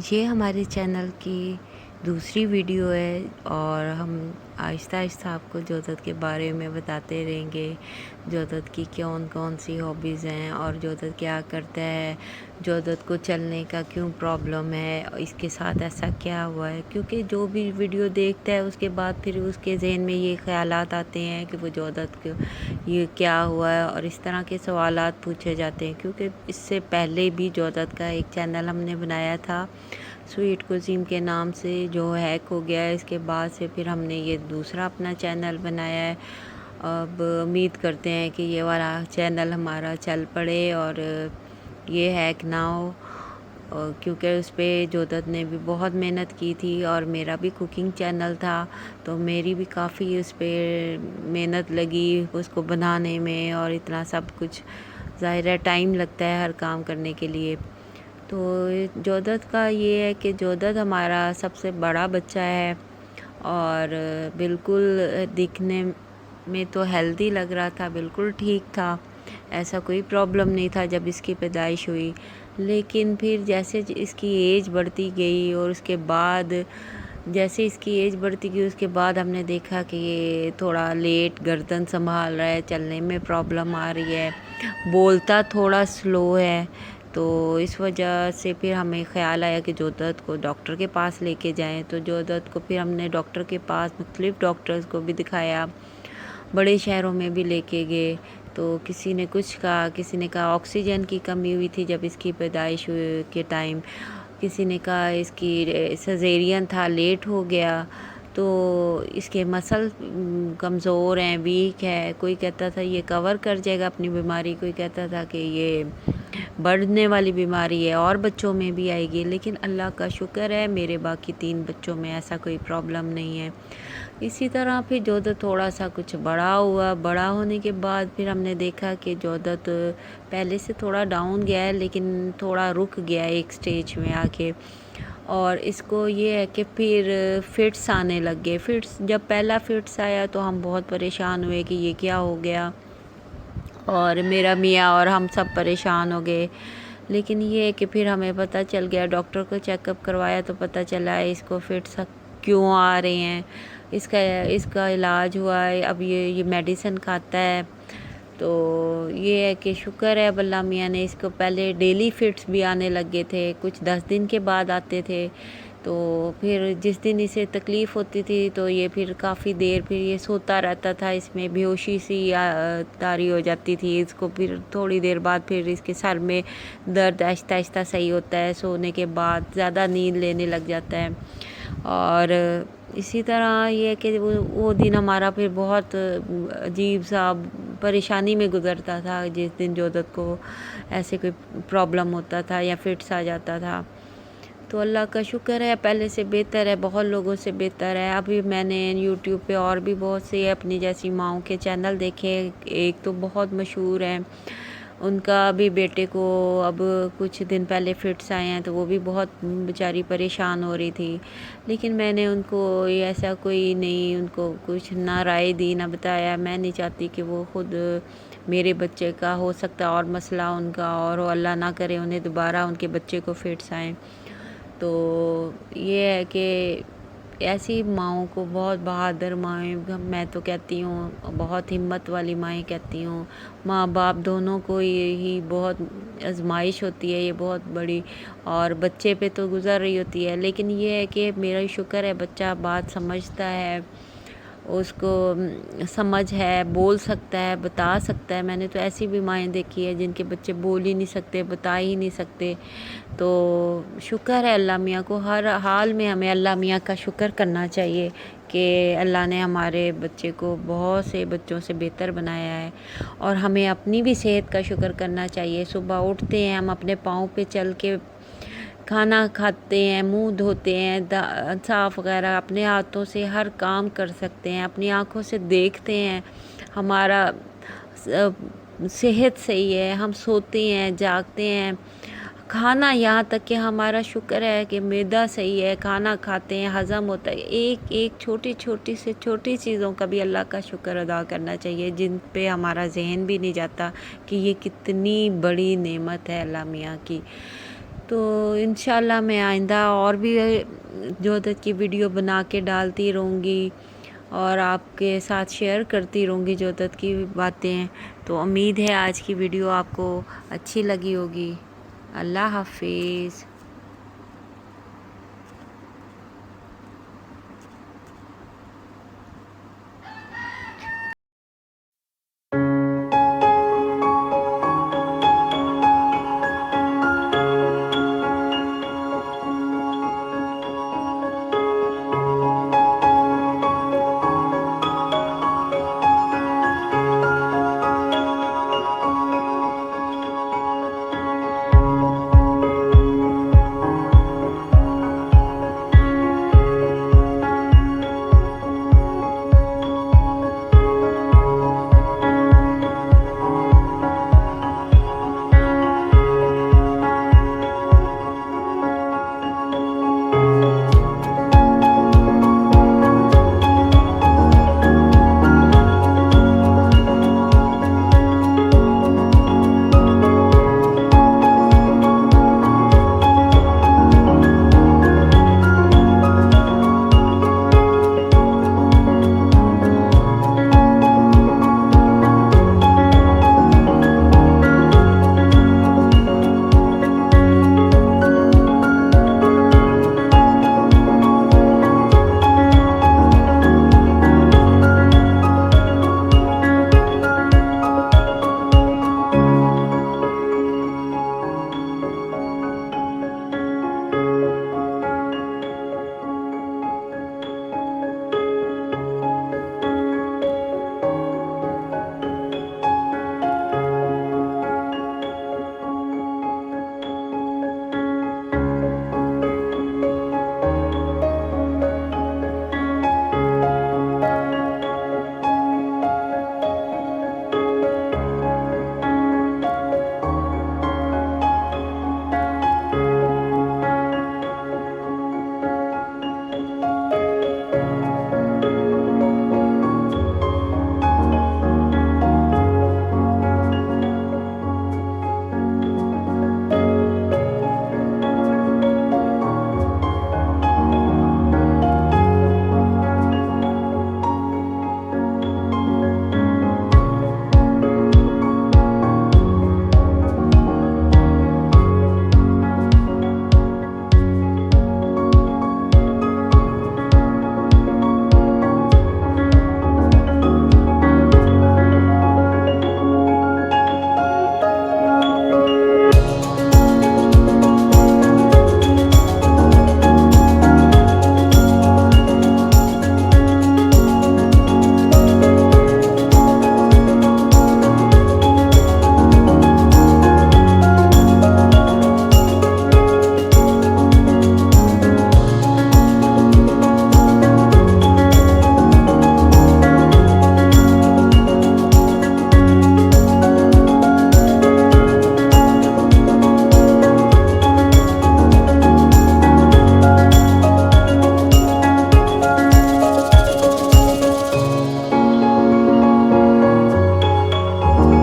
یہ ہمارے چینل کی دوسری ویڈیو ہے اور ہم آہستہ آہستہ آپ کو جودت کے بارے میں بتاتے رہیں گے۔ جودت کی کون سی ہابیز ہیں اور جودت کیا کرتا ہے، جودت کو چلنے کا کیوں پرابلم ہے، اس کے ساتھ ایسا کیا ہوا ہے، کیونکہ جو بھی ویڈیو دیکھتا ہے اس کے بعد پھر اس کے ذہن میں یہ خیالات آتے ہیں کہ وہ جودت کو یہ کیا ہوا ہے، اور اس طرح کے سوالات پوچھے جاتے ہیں۔ کیونکہ اس سے پہلے بھی جودت کا ایک چینل ہم نے بنایا تھا سویٹ کوزیم کے نام سے، جو ہیک ہو گیا ہے۔ اس کے بعد سے پھر ہم نے یہ دوسرا اپنا چینل بنایا ہے۔ اب امید کرتے ہیں کہ یہ والا چینل ہمارا چل پڑے اور یہ ہیک نہ ہو، کیونکہ اس پہ جودت نے بھی بہت محنت کی تھی اور میرا بھی کوکنگ چینل تھا، تو میری بھی کافی اس پہ محنت لگی اس کو بنانے میں، اور اتنا سب کچھ ظاہر ہے ٹائم لگتا ہے ہر کام کرنے کے لیے۔ تو جودت کا یہ ہے کہ جودت ہمارا سب سے بڑا بچہ ہے اور بالکل دکھنے میں تو ہیلدی لگ رہا تھا، بالکل ٹھیک تھا، ایسا کوئی پرابلم نہیں تھا جب اس کی پیدائش ہوئی۔ لیکن پھر جیسے اس کی ایج بڑھتی گئی اور اس کے بعد جیسے اس کی ایج بڑھتی گئی اس کے بعد ہم نے دیکھا کہ یہ تھوڑا لیٹ گردن سنبھال رہا ہے، چلنے میں پرابلم آ رہی ہے، بولتا تھوڑا سلو ہے۔ تو اس وجہ سے پھر ہمیں خیال آیا کہ جودت کو ڈاکٹر کے پاس لے کے جائیں۔ تو جودت کو پھر ہم نے ڈاکٹر کے پاس مختلف ڈاکٹرز کو بھی دکھایا، بڑے شہروں میں بھی لے کے گئے۔ تو کسی نے کچھ کہا، کسی نے کہا آکسیجن کی کمی ہوئی تھی جب اس کی پیدائش کے ٹائم، کسی نے کہا اس کی سیزیرین تھا، لیٹ ہو گیا، تو اس کے مسل کمزور ہیں، ویک ہے، کوئی کہتا تھا یہ کور کر جائے گا اپنی بیماری، کوئی کہتا تھا کہ یہ بڑھنے والی بیماری ہے اور بچوں میں بھی آئے گی۔ لیکن اللہ کا شکر ہے میرے باقی 3 بچوں میں ایسا کوئی پرابلم نہیں ہے۔ اسی طرح پھر جودت تھوڑا سا کچھ بڑا ہوا، بڑا ہونے کے بعد پھر ہم نے دیکھا کہ جودت پہلے سے تھوڑا ڈاؤن گیا ہے، لیکن تھوڑا رک گیا ہے ایک سٹیج میں آ کے، اور اس کو یہ ہے کہ پھر فٹس آنے لگ گئے۔ فٹس جب پہلا فٹس آیا تو ہم بہت پریشان ہوئے کہ یہ کیا ہو گیا، اور میرا میاں اور ہم سب پریشان ہو گئے۔ لیکن یہ ہے کہ پھر ہمیں پتہ چل گیا، ڈاکٹر کو چیک اپ کروایا تو پتہ چلا ہے اس کو فٹس کیوں آ رہے ہیں، اس کا علاج ہوا ہے، اب یہ میڈیسن کھاتا ہے۔ تو یہ ہے کہ شکر ہے اب اللہ میاں نے، اس کو پہلے ڈیلی فٹس بھی آنے لگے تھے، کچھ 10 دن کے بعد آتے تھے، تو پھر جس دن اسے تکلیف ہوتی تھی تو یہ پھر کافی دیر پھر یہ سوتا رہتا تھا، اس میں بے ہوشی سی طاری ہو جاتی تھی اس کو، پھر تھوڑی دیر بعد پھر اس کے سر میں درد آہستہ آہستہ صحیح ہوتا ہے، سونے کے بعد زیادہ نیند لینے لگ جاتا ہے۔ اور اسی طرح یہ ہے کہ وہ دن ہمارا پھر بہت عجیب سا پریشانی میں گزرتا تھا، جس دن جودت کو ایسے کوئی پرابلم ہوتا تھا یا فٹس آ جاتا تھا۔ تو اللہ کا شکر ہے پہلے سے بہتر ہے، بہت لوگوں سے بہتر ہے۔ ابھی میں نے یوٹیوب پہ اور بھی بہت سے اپنی جیسی ماؤں کے چینل دیکھے، ایک تو بہت مشہور ہیں، ان کا بھی بیٹے کو اب کچھ دن پہلے فٹس آئے ہیں، تو وہ بھی بہت بیچاری پریشان ہو رہی تھی۔ لیکن میں نے ان کو ایسا کوئی نہیں، ان کو کچھ نہ رائے دی نہ بتایا، میں نہیں چاہتی کہ وہ خود میرے بچے کا ہو سکتا اور مسئلہ ان کا، اور اللہ نہ کرے انہیں دوبارہ ان کے بچے کو فٹس آئیں۔ تو یہ ہے کہ ایسی ماؤں کو بہت بہادر مائیں، میں تو کہتی ہوں بہت ہمت والی مائیں کہتی ہوں، ماں باپ دونوں کو یہی بہت آزمائش ہوتی ہے، یہ بہت بڑی، اور بچے پہ تو گزر رہی ہوتی ہے۔ لیکن یہ ہے کہ میرا شکر ہے بچہ بات سمجھتا ہے، اس کو سمجھ ہے، بول سکتا ہے، بتا سکتا ہے۔ میں نے تو ایسی بھی مائیں دیکھی ہے جن کے بچے بول ہی نہیں سکتے، بتا ہی نہیں سکتے۔ تو شکر ہے اللہ میاں کو، ہر حال میں ہمیں اللہ میاں کا شکر کرنا چاہیے کہ اللہ نے ہمارے بچے کو بہت سے بچوں سے بہتر بنایا ہے، اور ہمیں اپنی بھی صحت کا شکر کرنا چاہیے۔ صبح اٹھتے ہیں ہم اپنے پاؤں پہ چل کے کھانا کھاتے ہیں، منہ دھوتے ہیں، صاف وغیرہ اپنے ہاتھوں سے ہر کام کر سکتے ہیں، اپنی آنکھوں سے دیکھتے ہیں، ہمارا صحت صحیح ہے، ہم سوتے ہیں، جاگتے ہیں، کھانا یہاں تک کہ ہمارا شکر ہے کہ معدہ صحیح ہے، کھانا کھاتے ہیں، ہضم ہوتا ہے۔ ایک ایک چھوٹی چھوٹی سے چھوٹی چیزوں کا بھی اللہ کا شکر ادا کرنا چاہیے، جن پہ ہمارا ذہن بھی نہیں جاتا کہ یہ کتنی بڑی نعمت ہے اللہ میاں کی۔ تو انشاءاللہ میں آئندہ اور بھی جودت کی ویڈیو بنا کے ڈالتی رہوں گی اور آپ کے ساتھ شیئر کرتی رہوں گی جودت کی باتیں. تو امید ہے آج کی ویڈیو آپ کو اچھی لگی ہوگی. اللہ حافظ.